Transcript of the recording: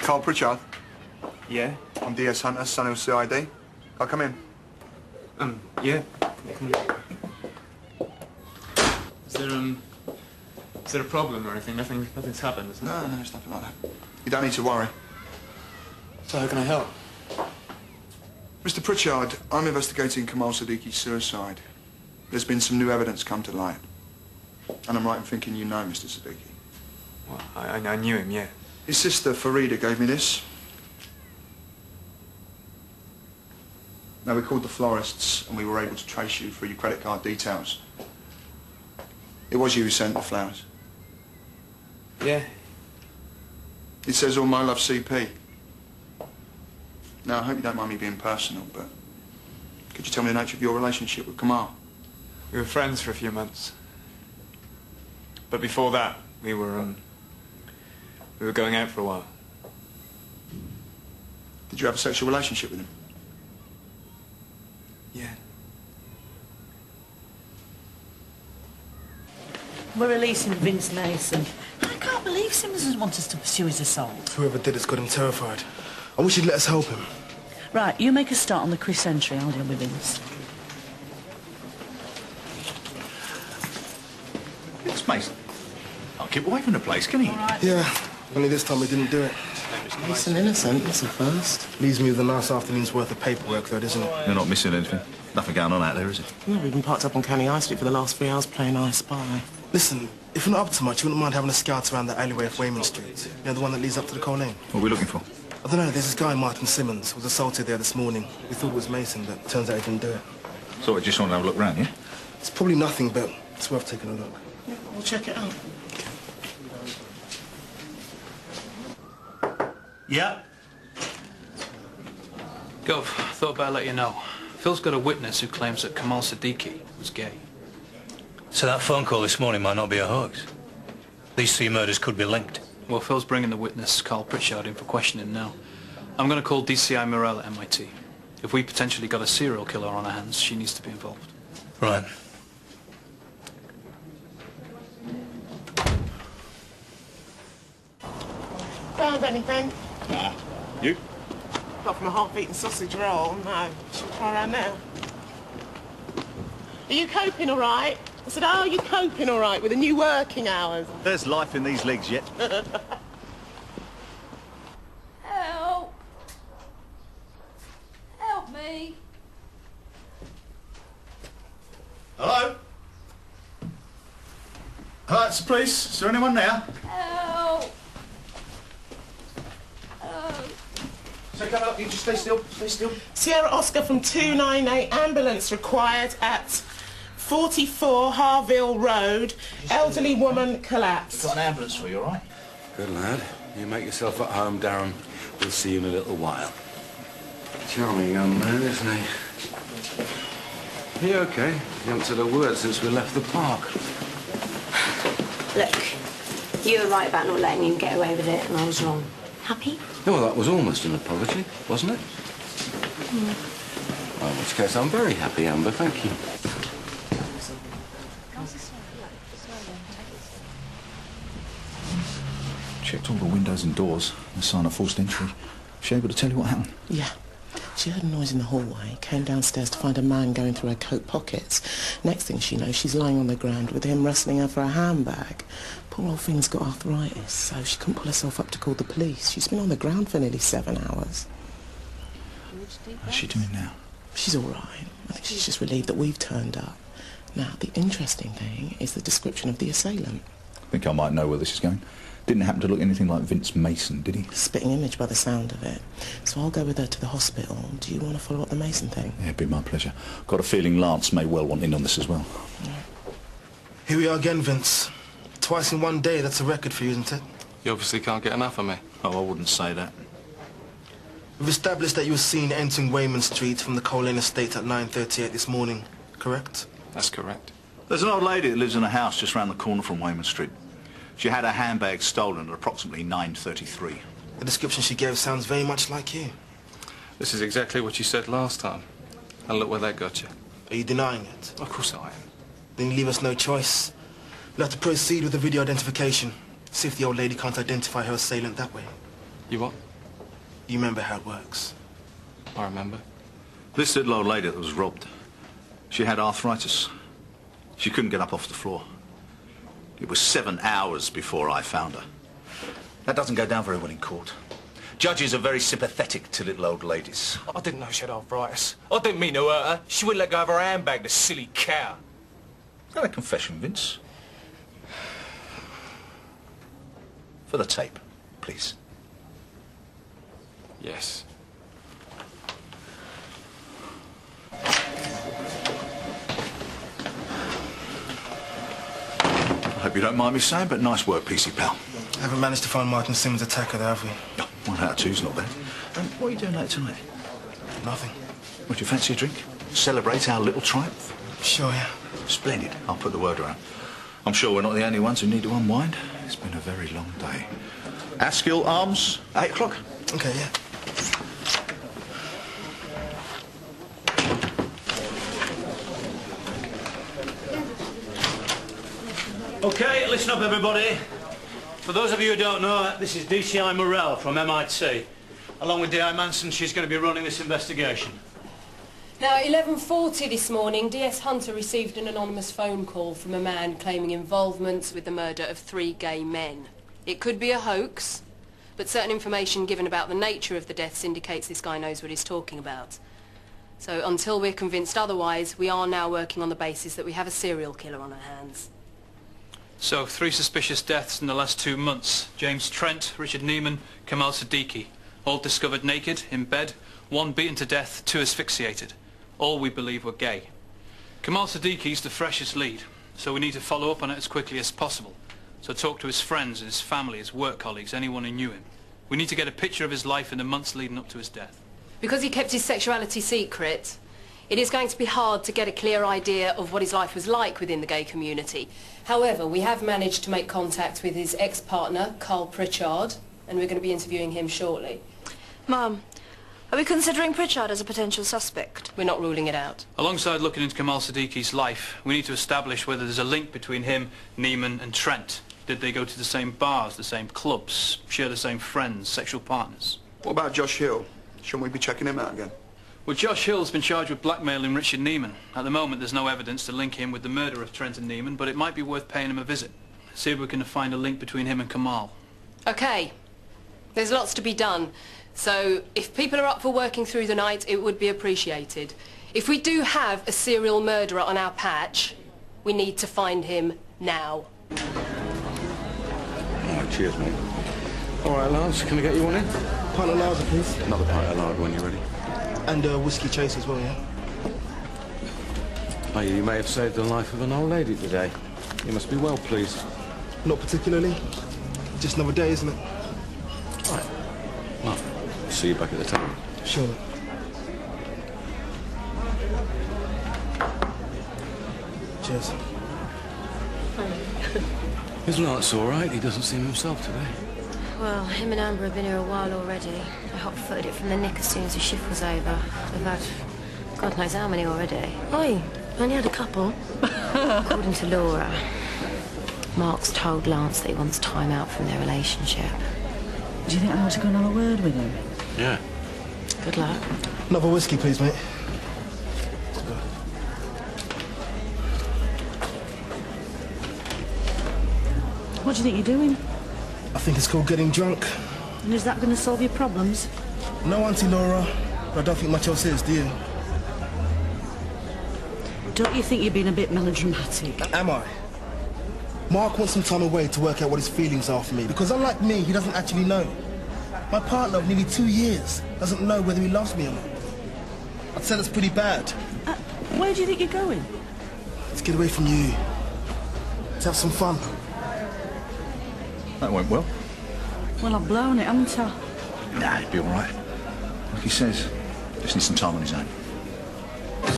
Carl Pritchard. Yeah? I'm DS Hunter, Sunhill CID. Can I come in? Yeah. Is there a problem or anything? Nothing's happened, is there? No, it's nothing like that. You don't need to worry. So how can I help? Mr. Pritchard, I'm investigating Kamal Siddiqui's suicide. There's been some new evidence come to light. And I'm right in thinking you know Mr. Siddiqui. Well, I knew him, yeah. His sister, Farida, gave me this. Now, we called the florists and we were able to trace you through your credit card details. It was you who sent the flowers. Yeah. It says, all my love, CP. Now, I hope you don't mind me being personal, but could you tell me the nature of your relationship with Kamal? We were friends for a few months. But before that, we were going out for a while. Did you have a sexual relationship with him? Yeah. We're releasing Vince Mason. I can't believe Simmons would want us to pursue his assault. Whoever did it's got him terrified. I wish he'd let us help him. Right, you make a start on the Chris entry. I'll deal with Vince. Vince Mason? I'll keep away from the place, can he? Right. Yeah, only this time he didn't do it. Mason innocent, that's a first. Leaves me with a nice afternoon's worth of paperwork, though, doesn't it? You're not missing anything. Nothing going on out there, is it? No, we've been parked up on Canny High Street for the last 3 hours playing I Spy. Listen, if you're not up to much, you wouldn't mind having a scout around the alleyway of Wayman Street. You know, the one that leads up to the coal lane? What are we looking for? I don't know, there's this guy, Martin Simmons, who was assaulted there this morning. We thought it was Mason, but turns out he didn't do it. So I just want to have a look round, yeah? It's probably nothing, but it's worth taking a look. Yeah, we'll check it out. Yeah? Gov, thought about let you know. Phil's got a witness who claims that Kamal Siddiqui was gay. So that phone call this morning might not be a hoax. These 3 murders could be linked. Well, Phil's bringing the witness, Carl Pritchard, in for questioning now. I'm going to call DCI Morell at MIT. If we potentially got a serial killer on our hands, she needs to be involved. Right. Found anything? Nah. You? Apart from a half-eaten sausage roll, no. Should we try around now? Are you coping all right? I said, are you coping all right with the new working hours? There's life in these legs yet. Help! Help me! Hello? Hello, it's the police. Is there anyone there? Help! Help! So come up, you just stay still, stay still. Sierra Oscar from 298, ambulance required at 44 Harville Road. Elderly woman collapsed. Got an ambulance for you, all right? Good lad. You make yourself at home, Darren. We'll see you in a little while. Charming young man, isn't he? He okay? He hasn't said a word since we left the park. Look, you were right about not letting him get away with it, and I was wrong. Happy? Well, that was almost an apology, wasn't it? Well, in which case, I'm very happy, Amber. Thank you. Checked all the windows and doors. No sign of forced entry. She able to tell you what happened? Yeah. She heard a noise in the hallway, came downstairs to find a man going through her coat pockets. Next thing she knows, she's lying on the ground with him wrestling her for a handbag. Poor old thing's got arthritis, so she couldn't pull herself up to call the police. She's been on the ground for nearly 7 hours. How's she doing now? She's all right. I think she's just relieved that we've turned up. Now, the interesting thing is the description of the assailant. I think I might know where this is going. Didn't happen to look anything like Vince Mason, did he? Spitting image by the sound of it. So I'll go with her to the hospital. Do you want to follow up the Mason thing? Yeah, it'd be my pleasure. Got a feeling Lance may well want in on this as well. Yeah. Here we are again, Vince. Twice in one day, that's a record for you, isn't it? You obviously can't get enough of me. Oh, I wouldn't say that. We've established that you were seen entering Wayman Street from the Coal Lane estate at 9:38 this morning, correct? That's correct. There's an old lady that lives in a house just round the corner from Wayman Street. She had her handbag stolen at approximately 9:33. The description she gave sounds very much like you. This is exactly what you said last time. And look where that got you. Are you denying it? Of course I am. Then you leave us no choice. We'll have to proceed with the video identification. See if the old lady can't identify her assailant that way. You what? You remember how it works? I remember. This little old lady that was robbed, she had arthritis. She couldn't get up off the floor. It was 7 hours before I found her. That doesn't go down very well in court. Judges are very sympathetic to little old ladies. I didn't know she had arthritis. I didn't mean to hurt her. She wouldn't let go of her handbag, the silly cow. Is that a confession, Vince? For the tape, please. Yes. I hope you don't mind me saying, but nice work, PC pal. Haven't managed to find Martin Simmons' attacker there, have we? No, 1 out of 2's not bad. What are you doing later tonight? Nothing. Would you fancy a drink? Celebrate our little triumph? Sure, yeah. Splendid. I'll put the word around. I'm sure we're not the only ones who need to unwind. It's been a very long day. Askill Arms, 8 o'clock. Okay, yeah. OK, listen up, everybody. For those of you who don't know, this is DCI Morell from MIT. Along with D.I. Manson, she's going to be running this investigation. Now, at 11:40 this morning, DS Hunter received an anonymous phone call from a man claiming involvement with the murder of 3 gay men. It could be a hoax, but certain information given about the nature of the deaths indicates this guy knows what he's talking about. So until we're convinced otherwise, we are now working on the basis that we have a serial killer on our hands. So, 3 suspicious deaths in the last 2 months. James Trent, Richard Neiman, Kamal Siddiqui. All discovered naked, in bed, 1 beaten to death, 2 asphyxiated. All we believe were gay. Kamal Siddiqui's the freshest lead, so we need to follow up on it as quickly as possible. So talk to his friends and his family, his work colleagues, anyone who knew him. We need to get a picture of his life in the months leading up to his death. Because he kept his sexuality secret, it is going to be hard to get a clear idea of what his life was like within the gay community. However, we have managed to make contact with his ex-partner, Carl Pritchard, and we're going to be interviewing him shortly. Mum, are we considering Pritchard as a potential suspect? We're not ruling it out. Alongside looking into Kamal Siddiqui's life, we need to establish whether there's a link between him, Neiman and Trent. Did they go to the same bars, the same clubs, share the same friends, sexual partners? What about Josh Hill? Shouldn't we be checking him out again? Well, Josh Hill's been charged with blackmailing Richard Neiman. At the moment, there's no evidence to link him with the murder of Trent and Neiman, but it might be worth paying him a visit. See if we can find a link between him and Kamal. Okay. There's lots to be done. So, if people are up for working through the night, it would be appreciated. If we do have a serial murderer on our patch, we need to find him now. Oh, cheers, mate. All right, Lance, can I get you one in? Pint of lager, please. Another pint of lager when you're ready. And whiskey chase as well, yeah? Oh, you may have saved the life of an old lady today. You must be well pleased. Not particularly. Just another day, isn't it? All right. Well, see you back at the table. Sure. Cheers. Is Lance all right? He doesn't seem himself today. Well, him and Amber have been here a while already. I hot-footed it from the nick as soon as the shift was over. They've had God knows how many already. Oi, only had a couple. According to Laura, Mark's told Lance that he wants time out from their relationship. Do you think I ought to go and have a word with him? Yeah. Good luck. Another whiskey, please, mate. What do you think you're doing? I think it's called getting drunk. And is that going to solve your problems? No, Auntie Laura. But I don't think much else is, do you? Don't you think you're being a bit melodramatic? Am I? Mark wants some time away to work out what his feelings are for me, because unlike me, he doesn't actually know. My partner of nearly 2 years doesn't know whether he loves me or not. I'd say that's pretty bad. Where do you think you're going? Let's get away from you. Let's have some fun. That went well. Well, I've blown it, haven't I? Nah, he'd be all right. Like he says, just needs some time on his own.